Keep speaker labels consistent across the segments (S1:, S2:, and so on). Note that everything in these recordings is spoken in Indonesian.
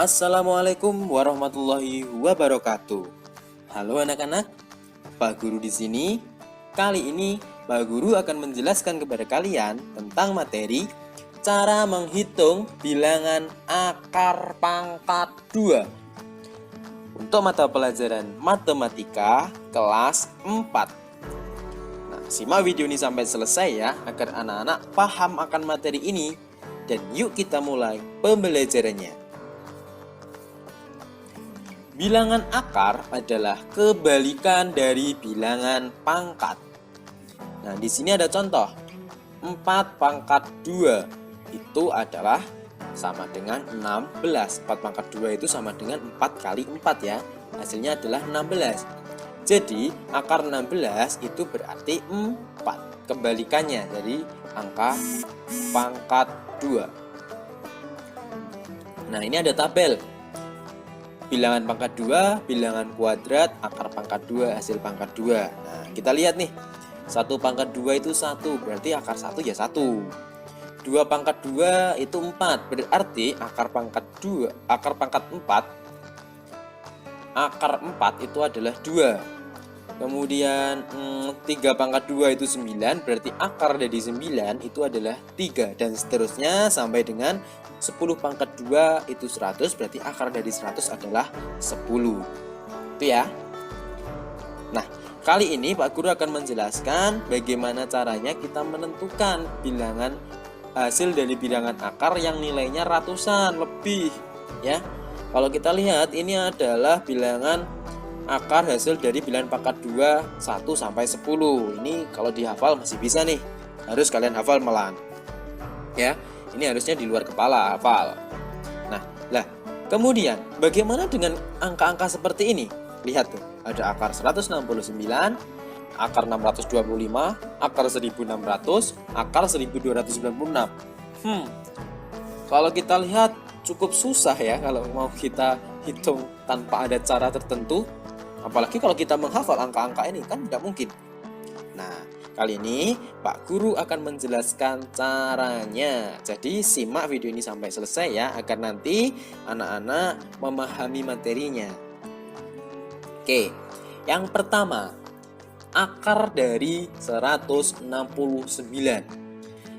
S1: Assalamualaikum warahmatullahi wabarakatuh. Halo anak-anak, Pak Guru di sini. Kali ini Pak Guru akan menjelaskan kepada kalian tentang materi cara menghitung bilangan akar pangkat 2 untuk mata pelajaran matematika kelas 4. Nah, simak video ini sampai selesai ya, agar anak-anak paham akan materi ini. Dan yuk kita mulai pembelajarannya. Bilangan akar adalah kebalikan dari bilangan pangkat. Nah, di sini ada contoh. 4 pangkat 2 itu adalah sama dengan 16. 4 pangkat 2 itu sama dengan 4 kali 4 ya. Hasilnya adalah 16. Jadi, akar 16 itu berarti 4. Kebalikannya dari angka pangkat 2. Nah, ini ada tabel. Bilangan pangkat 2, bilangan kuadrat, akar pangkat 2, hasil pangkat 2. Nah, kita lihat nih. 1 pangkat 2 itu 1, berarti akar 1 ya 1. 2 pangkat 2 itu 4, berarti akar pangkat 4, akar 4 itu adalah 2. Kemudian 3 pangkat 2 itu 9, berarti akar dari 9 itu adalah 3. Dan seterusnya sampai dengan 10 pangkat 2 itu 100, berarti akar dari 100 adalah 10. Itu ya. Nah, kali ini Pak Guru akan menjelaskan bagaimana caranya kita menentukan bilangan hasil dari bilangan akar yang nilainya ratusan lebih ya. Kalau kita lihat ini adalah bilangan akar hasil dari bilangan pangkat 2 1 sampai 10. Ini kalau dihafal masih bisa nih. Harus kalian hafal malah. Ya. Ini harusnya di luar kepala, hafal. Nah, kemudian bagaimana dengan angka-angka seperti ini? Lihat tuh, ada akar 169, akar 625, akar 1600, akar 1296. Kalau kita lihat cukup susah ya kalau mau kita hitung tanpa ada cara tertentu. Apalagi kalau kita menghafal angka-angka ini kan tidak mungkin. Nah, kali ini Pak Guru akan menjelaskan caranya. Jadi simak video ini sampai selesai ya, agar nanti anak-anak memahami materinya. Oke, yang pertama, akar dari 169.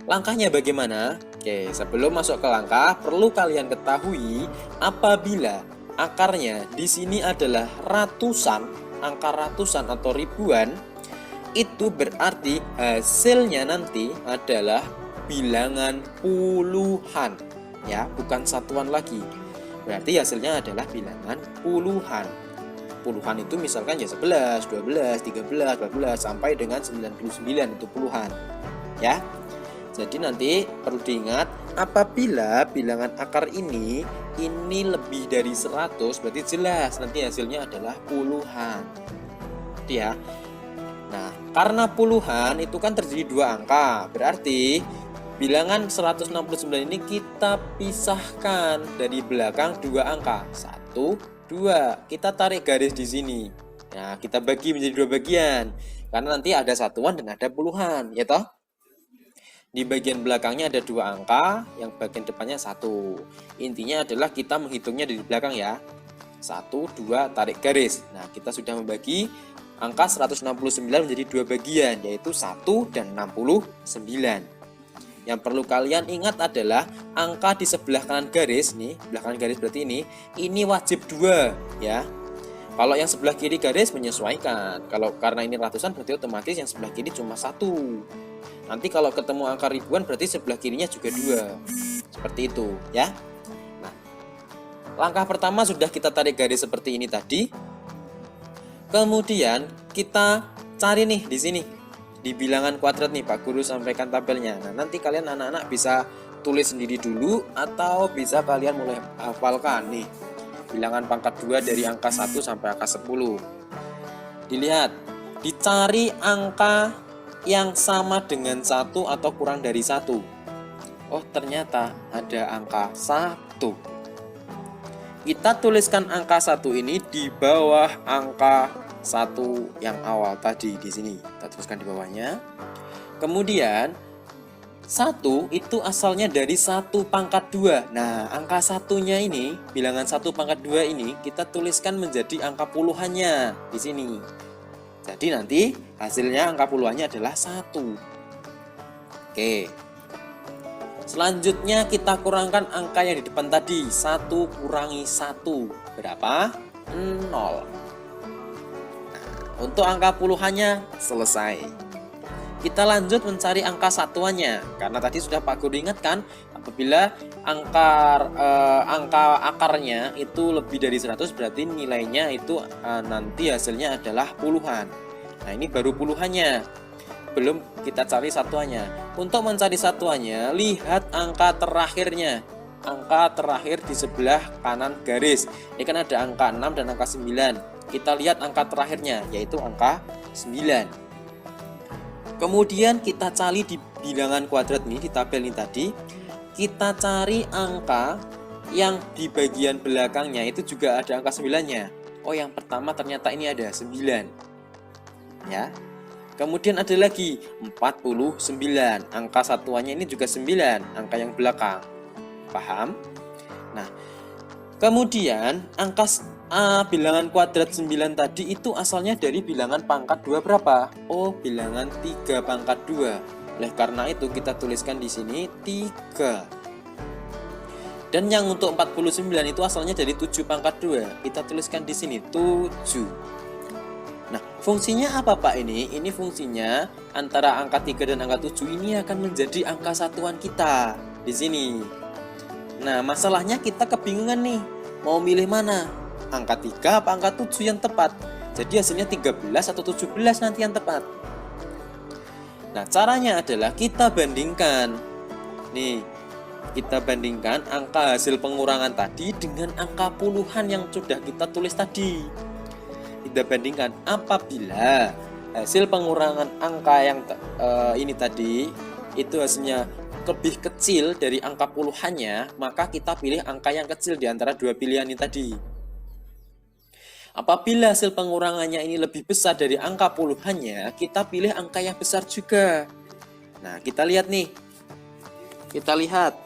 S1: Langkahnya bagaimana? Oke, sebelum masuk ke langkah, perlu kalian ketahui apabila akarnya di sini adalah ratusan, angka ratusan atau ribuan, itu berarti hasilnya nanti adalah bilangan puluhan ya, bukan satuan lagi. Berarti hasilnya adalah bilangan puluhan. Puluhan itu misalkan ya 11, 12, 13, 14 sampai dengan 99 itu puluhan. Ya. Jadi nanti perlu diingat apabila bilangan akar ini lebih dari 100 berarti jelas nanti hasilnya adalah puluhan. Itu ya. Nah, karena puluhan itu kan terdiri 2 angka, berarti bilangan 169 ini kita pisahkan dari belakang 2 angka. 1, 2. Kita tarik garis di sini. Nah, kita bagi menjadi 2 bagian. Karena nanti ada satuan dan ada puluhan, ya toh? Di bagian belakangnya ada 2 angka, yang bagian depannya 1. Intinya adalah kita menghitungnya dari belakang ya. 1, 2, tarik garis. Nah, kita sudah membagi angka 169 menjadi 2 bagian, yaitu 1 dan 69. Yang perlu kalian ingat adalah angka di sebelah kanan garis nih, belakang garis berarti ini wajib 2 ya. Kalau yang sebelah kiri garis menyesuaikan. Kalau karena ini ratusan berarti otomatis yang sebelah kiri cuma 1. Nanti kalau ketemu angka ribuan berarti sebelah kirinya juga 2. Seperti itu ya. Nah, langkah pertama sudah kita tarik garis seperti ini tadi. Kemudian kita cari nih di sini di bilangan kuadrat nih Pak Guru sampaikan tabelnya. Nah, nanti kalian anak-anak bisa tulis sendiri dulu atau bisa kalian mulai hafalkan nih. Bilangan pangkat 2 dari angka 1 sampai angka 10. Dilihat, dicari angka yang sama dengan 1 atau kurang dari 1. Oh, ternyata ada angka 1. Kita tuliskan angka 1 ini di bawah angka 1 yang awal tadi di sini. Kita tuliskan di bawahnya. Kemudian 1 itu asalnya dari 1 pangkat 2. Nah, angka satunya ini, bilangan 1 pangkat 2 ini kita tuliskan menjadi angka puluhannya di sini. Jadi nanti hasilnya angka puluhannya adalah 1. Oke. Selanjutnya kita kurangkan angka yang di depan tadi. 1 kurangi 1 berapa? 0. Nah, untuk angka puluhannya selesai. Kita lanjut mencari angka satuannya. Karena tadi sudah Pak Guru ingatkan, apabila angka akarnya itu lebih dari 100 berarti nilainya itu nanti hasilnya adalah puluhan. Nah, ini baru puluhannya. Belum kita cari satuannya. Untuk mencari satuannya, lihat angka terakhirnya. Angka terakhir di sebelah kanan garis. Ini kan ada angka 6 dan angka 9. Kita lihat angka terakhirnya, yaitu angka 9. Kemudian kita cari di bilangan kuadrat ini, di tabel ini tadi, kita cari angka yang di bagian belakangnya itu juga ada angka 9-nya. Oh, yang pertama ternyata ini ada 9. Ya. Kemudian ada lagi 49. Angka satuannya ini juga 9, angka yang belakang. Paham? Nah, kemudian angka bilangan kuadrat 9 tadi itu asalnya dari bilangan pangkat 2 berapa? Oh, bilangan 3 pangkat 2. Oleh karena itu kita tuliskan di sini 3. Dan yang untuk 49 itu asalnya dari 7 pangkat 2. Kita tuliskan di sini 7. Nah, fungsinya apa Pak ini? Ini fungsinya antara angka 3 dan angka 7 ini akan menjadi angka satuan kita di sini. Nah, masalahnya kita kebingungan nih, mau milih mana? Angka 3 apa angka 7 yang tepat? Jadi hasilnya 13 atau 17 nanti yang tepat. Nah, caranya adalah kita bandingkan. Nih, kita bandingkan angka hasil pengurangan tadi dengan angka puluhan yang sudah kita tulis tadi. Kita bandingkan apabila hasil pengurangan angka yang ini tadi itu hasilnya lebih kecil dari angka puluhannya, maka kita pilih angka yang kecil di antara dua pilihan ini tadi. Apabila hasil pengurangannya ini lebih besar dari angka puluhannya, kita pilih angka yang besar juga. Nah, kita lihat nih. Kita lihat.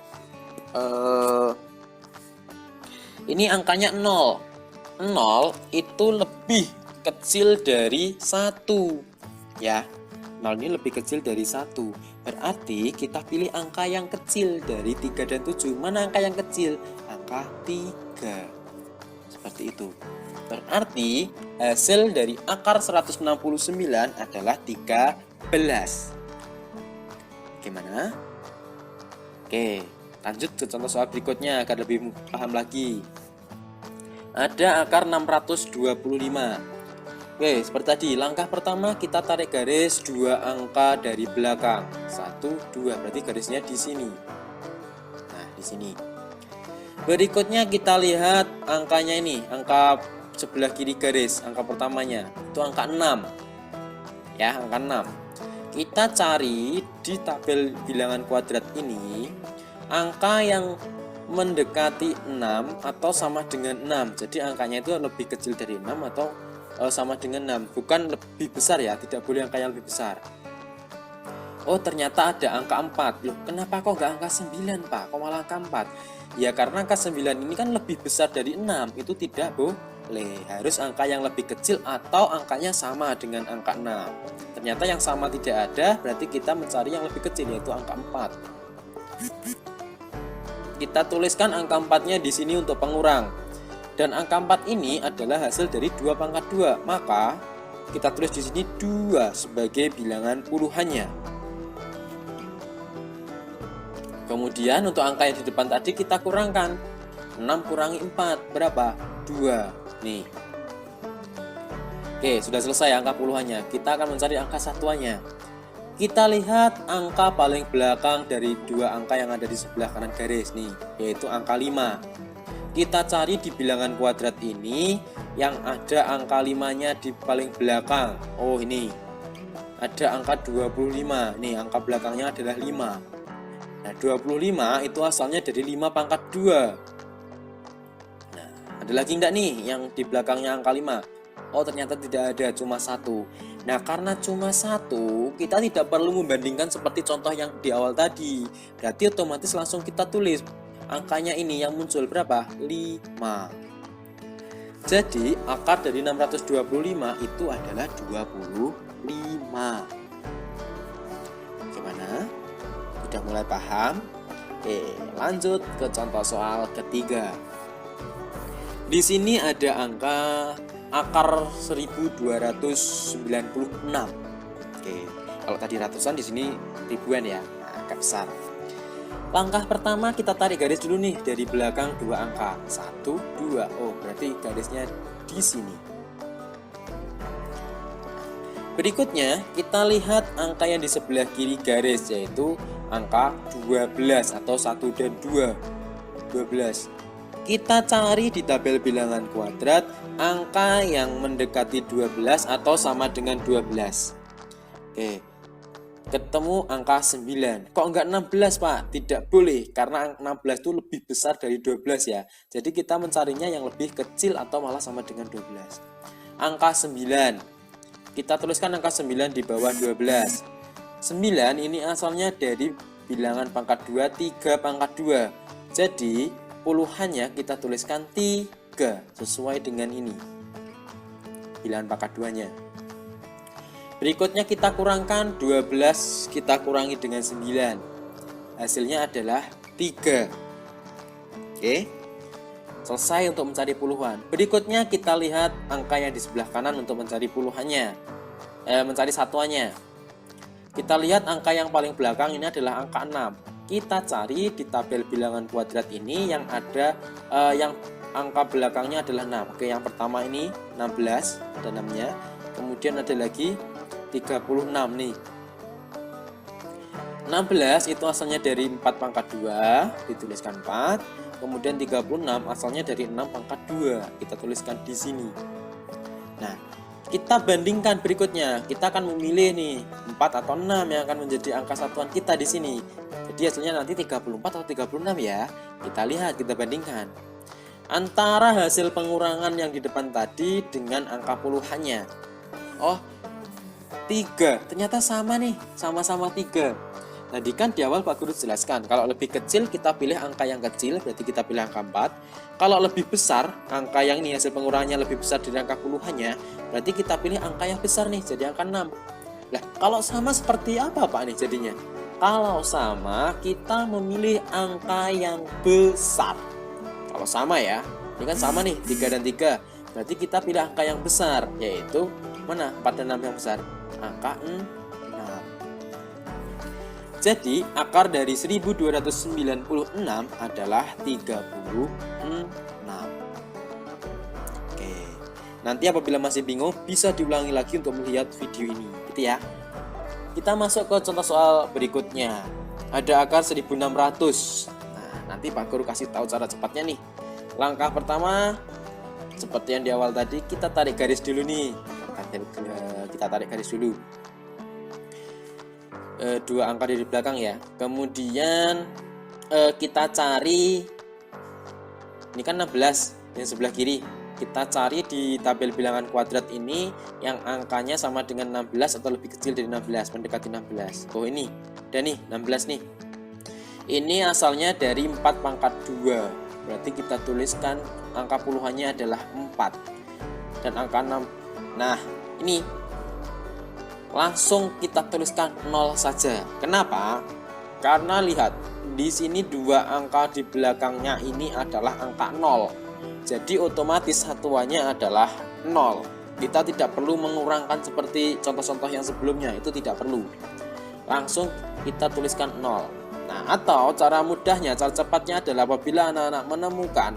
S1: Ini angkanya 0. 0 itu lebih kecil dari 1. Ya, 0 ini lebih kecil dari 1. Berarti kita pilih angka yang kecil dari 3 dan 7. Mana angka yang kecil? Angka 3. Seperti itu. Berarti hasil dari akar 169 adalah 13. Gimana? Oke, lanjut ke contoh soal berikutnya agar lebih paham lagi. Ada akar 625. Oke, seperti tadi, langkah pertama kita tarik garis 2 angka dari belakang. 1, 2, berarti garisnya di sini. Nah, di sini. Berikutnya kita lihat angkanya ini, angka sebelah kiri garis, angka pertamanya itu angka 6. Ya, angka 6. Kita cari di tabel bilangan kuadrat ini angka yang mendekati 6 atau sama dengan 6. Jadi angkanya itu lebih kecil dari 6 atau sama dengan 6. Bukan lebih besar ya, tidak boleh angka yang lebih besar. Oh, ternyata ada angka 4. Loh, kenapa kok nggak angka 9, Pak? Kok malah angka 4? Ya karena angka 9 ini kan lebih besar dari 6. Itu tidak boleh. Harus angka yang lebih kecil atau angkanya sama dengan angka 6. Ternyata yang sama tidak ada, berarti kita mencari yang lebih kecil, yaitu angka 4. Kita tuliskan angka 4-nya di sini untuk pengurang. Dan angka 4 ini adalah hasil dari 2 pangkat 2. Maka kita tulis di sini 2 sebagai bilangan puluhannya. Kemudian untuk angka yang di depan tadi kita kurangkan. 6 kurangi 4 berapa? 2. Nih. Oke, sudah selesai angka puluhannya. Kita akan mencari angka satuannya. Kita lihat angka paling belakang dari 2 angka yang ada di sebelah kanan garis nih, yaitu angka 5. Kita cari di bilangan kuadrat ini yang ada angka 5-nya di paling belakang. Oh, ini. Ada angka 25. Nih, angka belakangnya adalah 5. Nah, 25 itu asalnya dari 5 pangkat 2. Nah, ada lagi enggak nih yang di belakangnya angka 5? Oh, ternyata tidak ada, cuma 1. Nah, karena cuma satu, kita tidak perlu membandingkan seperti contoh yang di awal tadi. Berarti otomatis langsung kita tulis angkanya ini yang muncul berapa? 5. Jadi, akar dari 625 itu adalah 25. Gimana? Sudah mulai paham? Oke, lanjut ke contoh soal ketiga. Di sini ada angka akar 1296. Oke, kalau tadi ratusan, di sini ribuan ya. Nah, agak besar. Langkah pertama kita tarik garis dulu nih dari belakang dua angka 1, 2. Oh, berarti garisnya di sini. Berikutnya kita lihat angka yang di sebelah kiri garis, yaitu angka 12 atau 1 dan 2. 12. Kita cari di tabel bilangan kuadrat angka yang mendekati 12 atau sama dengan 12. Oke. Ketemu angka 9. Kok enggak 16, Pak? Tidak boleh, karena 16 itu lebih besar dari 12 ya. Jadi kita mencarinya yang lebih kecil atau malah sama dengan 12. Angka 9. Kita tuliskan angka 9 di bawah 12. 9 ini asalnya dari bilangan pangkat 2, 3 pangkat 2. Jadi puluhannya kita tuliskan 3 sesuai dengan ini. Bilangan pangkat 2-nya. Berikutnya kita kurangkan 12, kita kurangi dengan 9. Hasilnya adalah 3. Oke. Selesai untuk mencari puluhan. Berikutnya kita lihat angka yang di sebelah kanan untuk mencari puluhannya. Mencari satuannya. Kita lihat angka yang paling belakang ini adalah angka 6. Kita cari di tabel bilangan kuadrat ini yang ada yang angka belakangnya adalah 6. Oke, yang pertama ini 16, ada 6-nya. Kemudian ada lagi 36 nih. 16 itu asalnya dari 4 pangkat 2, dituliskan 4. Kemudian 36 asalnya dari 6 pangkat 2, kita tuliskan di sini. Nah, kita bandingkan berikutnya. Kita akan memilih nih 4 atau 6 yang akan menjadi angka satuan kita di sini. Jadi hasilnya nanti 34 atau 36 ya. Kita lihat, kita bandingkan antara hasil pengurangan yang di depan tadi dengan angka puluhannya. Oh, 3, ternyata sama nih, sama-sama 3. Tadi kan di awal Pak Guru jelaskan, kalau lebih kecil kita pilih angka yang kecil, berarti kita pilih angka 4. Kalau lebih besar, angka yang ini hasil pengurangannya lebih besar dari angka puluhannya, berarti kita pilih angka yang besar nih, jadi angka 6. Nah, kalau sama seperti apa Pak nih jadinya? Kalau sama, kita memilih angka yang besar. Kalau sama ya, ini kan sama nih, 3 dan 3. Berarti kita pilih angka yang besar, yaitu mana? 4 dan 6 yang besar? Angka 6. Jadi akar dari 1296 adalah 36. Oke. Nanti apabila masih bingung bisa diulangi lagi untuk melihat video ini, gitu ya. Kita masuk ke contoh soal berikutnya. Ada akar 1600. Nah, nanti Pak Guru kasih tahu cara cepatnya nih. Langkah pertama seperti yang di awal tadi, kita tarik garis dulu nih. Kita tarik garis dulu. 2 angka dari belakang ya. Kemudian kita cari, ini kan 16 yang sebelah kiri. Kita cari di tabel bilangan kuadrat ini yang angkanya sama dengan 16 atau lebih kecil dari 16, mendekati 16. Oh, ini. Dan nih 16 nih. Ini asalnya dari 4 pangkat 2. Berarti kita tuliskan angka puluhannya adalah 4. Dan angka 6. Nah, ini langsung kita tuliskan 0 saja. Kenapa? Karena lihat, di sini 2 angka di belakangnya ini adalah angka 0. Jadi otomatis satuannya adalah 0. Kita tidak perlu mengurangkan seperti contoh-contoh yang sebelumnya, itu tidak perlu. Langsung kita tuliskan 0. Nah, atau cara mudahnya, cara cepatnya adalah apabila anak-anak menemukan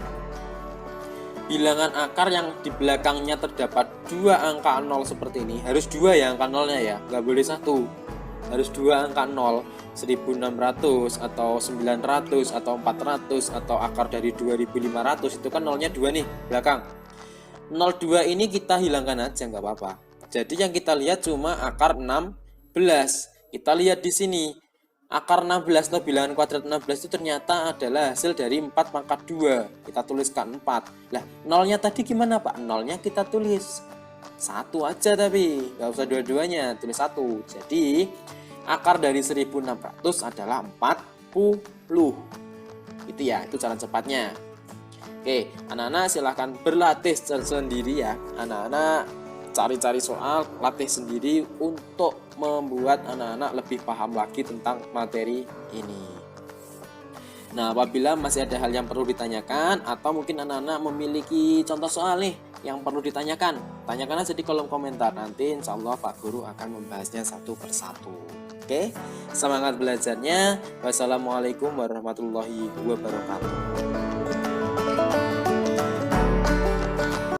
S1: bilangan akar yang di belakangnya terdapat 2 angka 0 seperti ini, harus 2 ya angka 0-nya ya, nggak boleh 1. Harus 2 angka 0, 1600 atau 900 atau 400 atau akar dari 2500, itu kan 0-nya 2 nih belakang. 02 ini kita hilangkan aja, nggak apa-apa. Jadi yang kita lihat cuma akar 16. Kita lihat di sini. Akar 16 atau bilangan kuadrat 16 itu ternyata adalah hasil dari 4 pangkat 2. Kita tuliskan 4. Lah, nolnya tadi gimana Pak? Nolnya kita tulis Satu aja, tapi nggak usah dua-duanya, tulis satu. Jadi akar dari 1600 adalah 40. Itu ya, itu cara cepatnya. Oke, anak-anak silahkan berlatih sendiri ya. Anak-anak cari-cari soal, latih sendiri untuk membuat anak-anak lebih paham lagi tentang materi ini. Nah, apabila masih ada hal yang perlu ditanyakan atau mungkin anak-anak memiliki contoh soal nih yang perlu ditanyakan, tanyakan aja di kolom komentar. Nanti insya Allah Pak Guru akan membahasnya satu persatu. Oke, semangat belajarnya. Wassalamualaikum warahmatullahi wabarakatuh.